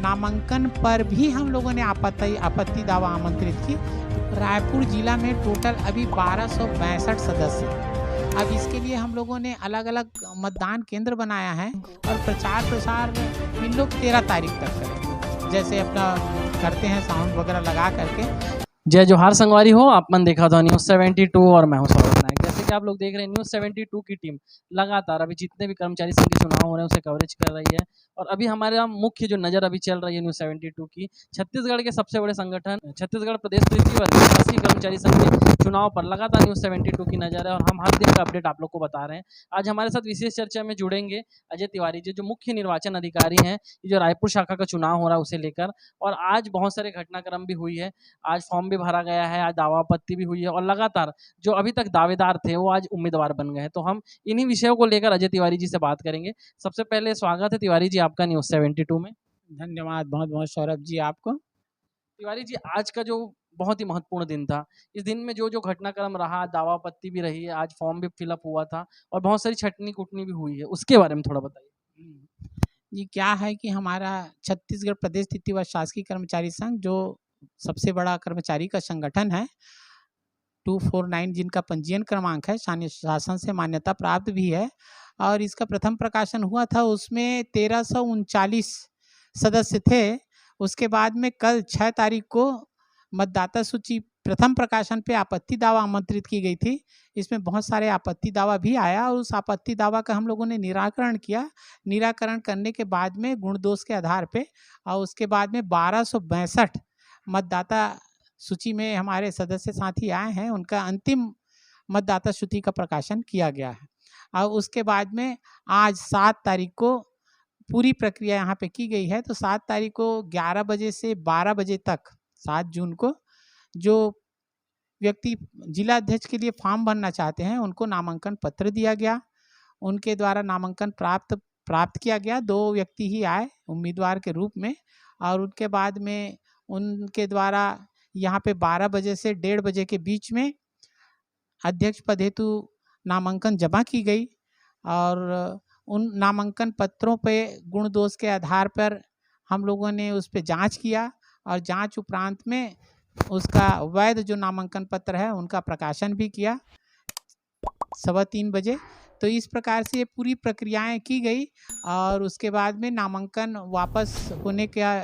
नामांकन पर भी हम लोगों ने आपत्ति दावा आमंत्रित की। रायपुर जिला में टोटल अभी 1262 सदस्य हैं। अब इसके लिए हम लोगों ने अलग अलग मतदान केंद्र बनाया है और प्रचार प्रसार इन लोग 13 तारीख तक करेंगे, जैसे अपना करते हैं साउंड वगैरह लगा करके। जय जोहार संगवारी हो, आपने देखा था न्यूज़ 72 और मैं हूं सौरभ नायक। जैसे कि आप लोग देख रहे हैं, न्यूज़ 72 की टीम लगातार अभी जितने भी कर्मचारी संघ के चुनाव हो रहे हैं उसे कवरेज कर रही है। और अभी हमारा मुख्य जो नज़र अभी चल रही है न्यूज़ 72 की, छत्तीसगढ़ के सबसे बड़े संगठन छत्तीसगढ़ प्रदेश तृतीय व राष्ट्रीय कर्मचारी संघ के चुनाव पर लगातार न्यूज़ 72 की नज़र है और हम हर दिन का अपडेट आप लोग को बता रहे हैं। आज हमारे साथ विशेष चर्चा में जुड़ेंगे अजय तिवारी जी, जो मुख्य निर्वाचन अधिकारी हैं, जो रायपुर शाखा का चुनाव हो रहा है उसे लेकर। और आज बहुत सारे घटनाक्रम भी हुई है, आज फॉर्म भी भरा गया है, आज दावा आपत्ति भी हुई है और लगातार जो अभी तक दावेदार थे वो आज उम्मीदवार बन गए हैं। तो हम इन्हीं विषयों को लेकर अजय तिवारी जी से बात करेंगे। सबसे पहले स्वागत है तिवारी जी आपका न्यूज़ 72 में। धन्यवाद बहुत बहुत सौरभ जी आपको। तिवारी जी, आज का जो बहुत ही महत्वपूर्ण दिन था, इस दिन में जो जो घटनाक्रम रहा, दावा आपत्ति भी रही है, आज फॉर्म भी फिलअप हुआ था और बहुत सारी छटनी कुटनी भी हुई है, उसके बारे में थोड़ा बताइए। जी, क्या है कि हमारा छत्तीसगढ़ प्रदेश तृतीय व शासकीय कर्मचारी संघ जो सबसे बड़ा कर्मचारी का संगठन है, 249 जिनका पंजीयन क्रमांक है, शासन से मान्यता प्राप्त भी है और इसका प्रथम प्रकाशन हुआ था, उसमें 1339 सदस्य थे। उसके बाद में कल 6 तारीख को मतदाता सूची प्रथम प्रकाशन पे आपत्ति दावा आमंत्रित की गई थी। इसमें बहुत सारे आपत्ति दावा भी आया और उस आपत्ति दावा का हम लोगों ने निराकरण किया। निराकरण करने के बाद में गुण दोष के आधार पे और उसके बाद में 1262 मतदाता सूची में हमारे सदस्य साथी आए हैं, उनका अंतिम मतदाता सूची का प्रकाशन किया गया है। और उसके बाद में आज 7 तारीख को पूरी प्रक्रिया यहाँ पे की गई है। तो 7 तारीख को 11 बजे से 12 बजे तक 7 जून को जो व्यक्ति जिला अध्यक्ष के लिए फॉर्म भरना चाहते हैं उनको नामांकन पत्र दिया गया, उनके द्वारा नामांकन प्राप्त किया गया। 2 व्यक्ति ही आए उम्मीदवार के रूप में और उनके बाद में उनके द्वारा यहाँ पे 12 बजे से 1:30 बजे के बीच में अध्यक्ष पद हेतु नामांकन जमा की गई और उन नामांकन पत्रों पे गुण दोष के आधार पर हम लोगों ने उस पर जांच किया और जांच उपरांत में उसका वैध जो नामांकन पत्र है उनका प्रकाशन भी किया 3:15 बजे। तो इस प्रकार से ये पूरी प्रक्रियाएं की गई और उसके बाद में नामांकन वापस होने का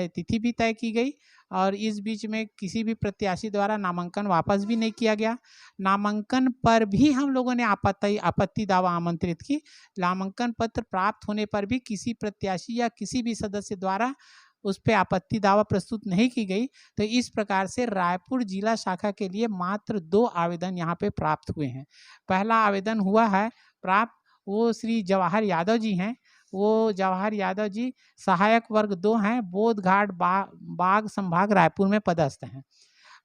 तिथि भी तय की गई और इस बीच में किसी भी प्रत्याशी द्वारा नामांकन वापस भी नहीं किया गया। नामांकन पर भी हम लोगों ने आपत्ति दावा आमंत्रित की। नामांकन पत्र प्राप्त होने पर भी किसी प्रत्याशी या किसी भी सदस्य द्वारा उस पर आपत्ति दावा प्रस्तुत नहीं की गई। तो इस प्रकार से रायपुर जिला शाखा के लिए मात्र 2 आवेदन यहाँ पे प्राप्त हुए हैं। पहला आवेदन हुआ है प्राप्त, वो श्री जवाहर यादव जी हैं। वो जवाहर यादव जी सहायक वर्ग 2 हैं, बोधघाट बाग संभाग रायपुर में पदस्थ हैं।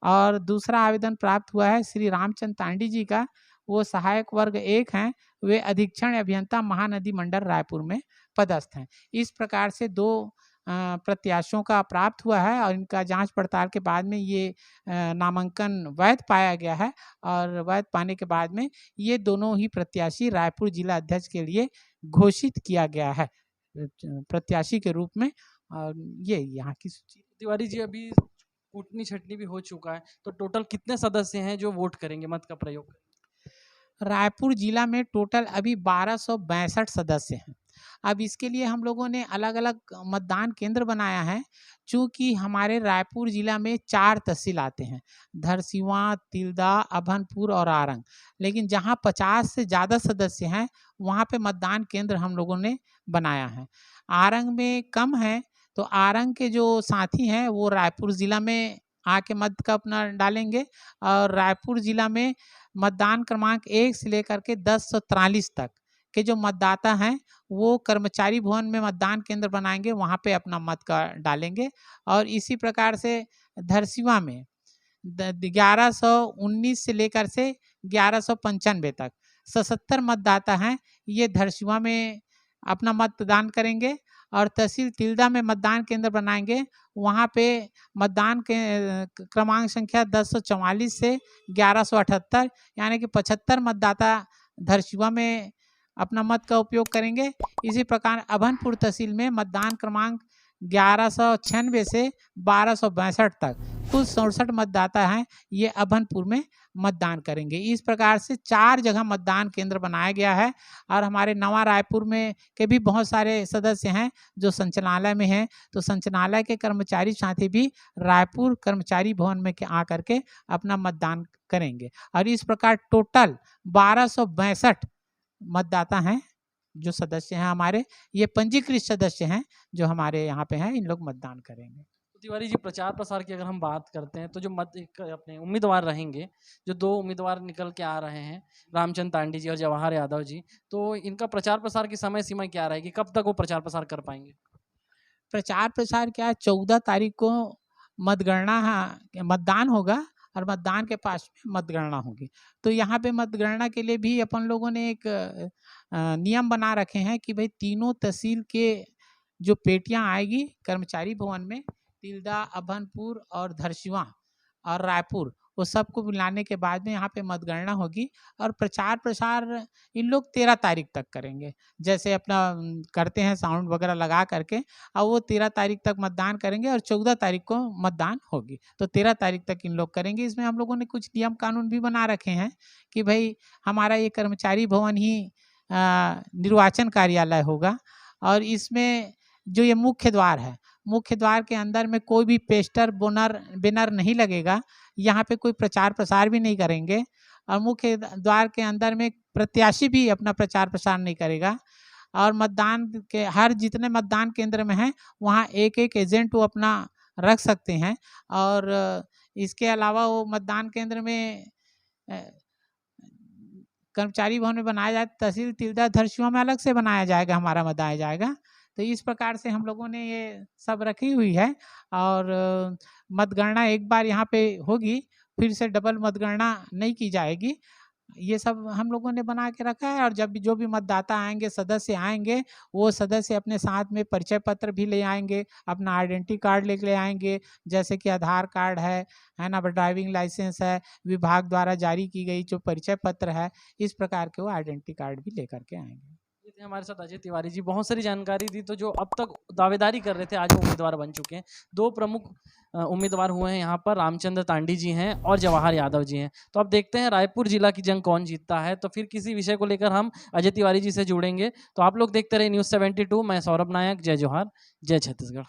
और दूसरा आवेदन प्राप्त हुआ है श्री रामचंद्र तांडी जी का, वो सहायक वर्ग 1 हैं, वे अधीक्षण अभियंता महानदी मंडल रायपुर में पदस्थ हैं। इस प्रकार से 2 प्रत्याशियों का प्राप्त हुआ है और इनका जांच पड़ताल के बाद में ये नामांकन वैध पाया गया है और वैध पाने के बाद में ये दोनों ही प्रत्याशी रायपुर जिला अध्यक्ष के लिए घोषित किया गया है प्रत्याशी के रूप में। और ये यहाँ की सूची। तिवारी जी, अभी कूटनी छटनी भी हो चुका है, तो टोटल कितने सदस्य हैं जो वोट करेंगे, मत का प्रयोग करेंगे? रायपुर जिला में टोटल अभी 1262 सदस्य हैं। अब इसके लिए हम लोगों ने अलग अलग मतदान केंद्र बनाया है। चूँकि हमारे रायपुर जिला में 4 तहसील आते हैं, धरसीवां, तिल्दा, अभनपुर और आरंग। लेकिन जहाँ 50 से ज़्यादा सदस्य हैं वहाँ पे मतदान केंद्र हम लोगों ने बनाया है। आरंग में कम है तो आरंग के जो साथी हैं वो रायपुर ज़िला में आके मत का अपना डालेंगे और रायपुर ज़िला में मतदान क्रमांक 1 से लेकर के 1043 तक के जो मतदाता हैं वो कर्मचारी भवन में मतदान केंद्र बनाएंगे, वहाँ पे अपना मत का डालेंगे। और इसी प्रकार से धरसीवां में 1119 से लेकर से 1195 तक 77 मतदाता हैं, ये धरसीवां में अपना मतदान करेंगे। और तहसील तिल्दा में मतदान केंद्र बनाएंगे, वहाँ पे मतदान के क्रमांक संख्या 1044 से 1178 यानी कि 75 मतदाता धरसीवां में अपना मत का उपयोग करेंगे। इसी प्रकार अभनपुर तहसील में मतदान क्रमांक 1196 से 1262 तक कुल 67 मतदाता हैं, ये अभनपुर में मतदान करेंगे। इस प्रकार से 4 जगह मतदान केंद्र बनाया गया है और हमारे नवा रायपुर में के भी बहुत सारे सदस्य हैं जो संचालनालय में हैं, तो संचालनालय के कर्मचारी साथी भी रायपुर कर्मचारी भवन में आकर के अपना मतदान करेंगे। और इस प्रकार टोटल 1262 मतदाता हैं जो सदस्य हैं हमारे, ये पंजीकृत सदस्य हैं जो हमारे यहाँ पे हैं, इन लोग मतदान करेंगे। तो तिवारी जी, प्रचार प्रसार की अगर हम बात करते हैं तो जो अपने उम्मीदवार रहेंगे, जो 2 उम्मीदवार निकल के आ रहे हैं, रामचंद्र तांडी जी और जवाहर यादव जी, तो इनका प्रचार प्रसार की समय सीमा क्या रहेगी? कब तक वो प्रचार प्रसार कर पाएंगे? प्रचार प्रसार क्या है, 14 तारीख को मतदान होगा और मतदान के पास में मतगणना होगी। तो यहाँ पे मतगणना के लिए भी अपन लोगों ने एक नियम बना रखे हैं कि भाई तीनों तहसील के जो पेटियां आएगी कर्मचारी भवन में, तिल्दा, अभनपुर और धरसीवां और रायपुर, वो सबको मिलाने के बाद में यहाँ पे मतगणना होगी। और प्रचार प्रसार इन लोग 13 तारीख तक करेंगे, जैसे अपना करते हैं साउंड वगैरह लगा करके, और वो 13 तारीख तक मतदान करेंगे और 14 तारीख को मतदान होगी। तो 13 तारीख तक इन लोग करेंगे। इसमें हम लोगों ने कुछ नियम कानून भी बना रखे हैं कि भाई हमारा ये कर्मचारी भवन ही निर्वाचन कार्यालय होगा और इसमें जो ये मुख्य द्वार है, मुख्य द्वार के अंदर में कोई भी पेस्टर बैनर नहीं लगेगा, यहाँ पे कोई प्रचार प्रसार भी नहीं करेंगे और मुख्य द्वार के अंदर में प्रत्याशी भी अपना प्रचार प्रसार नहीं करेगा। और मतदान के हर जितने मतदान केंद्र में हैं वहाँ एक एक एजेंट वो अपना रख सकते हैं। और इसके अलावा वो मतदान केंद्र में कर्मचारी भवन में बनाया जाए, तहसील तिल्दा धरसीवां में अलग से बनाया जाएगा, हमारा बताया जाएगा। तो इस प्रकार से हम लोगों ने ये सब रखी हुई है। और मतगणना एक बार यहाँ पे होगी, फिर से डबल मतगणना नहीं की जाएगी। ये सब हम लोगों ने बना के रखा है। और जब भी जो भी मतदाता आएंगे, सदस्य आएंगे, वो सदस्य अपने साथ में परिचय पत्र भी ले आएंगे, अपना आइडेंटिटी कार्ड लेके आएंगे, जैसे कि आधार कार्ड है ना, ड्राइविंग लाइसेंस है, विभाग द्वारा जारी की गई जो परिचय पत्र है, इस प्रकार के वो आइडेंटिटी कार्ड भी लेकर के आएंगे। हमारे साथ अजय तिवारी जी, बहुत सारी जानकारी दी। तो जो अब तक दावेदारी कर रहे थे आज वो उम्मीदवार बन चुके हैं। 2 प्रमुख उम्मीदवार हुए हैं यहाँ पर, रामचंद्र तांडी जी हैं और जवाहर यादव जी हैं। तो अब देखते हैं रायपुर जिला की जंग कौन जीतता है। तो फिर किसी विषय को लेकर हम अजय तिवारी जी से जुड़ेंगे। तो आप लोग देखते रहे News 72। मैं सौरभ नायक। जय जोहार, जय छत्तीसगढ़।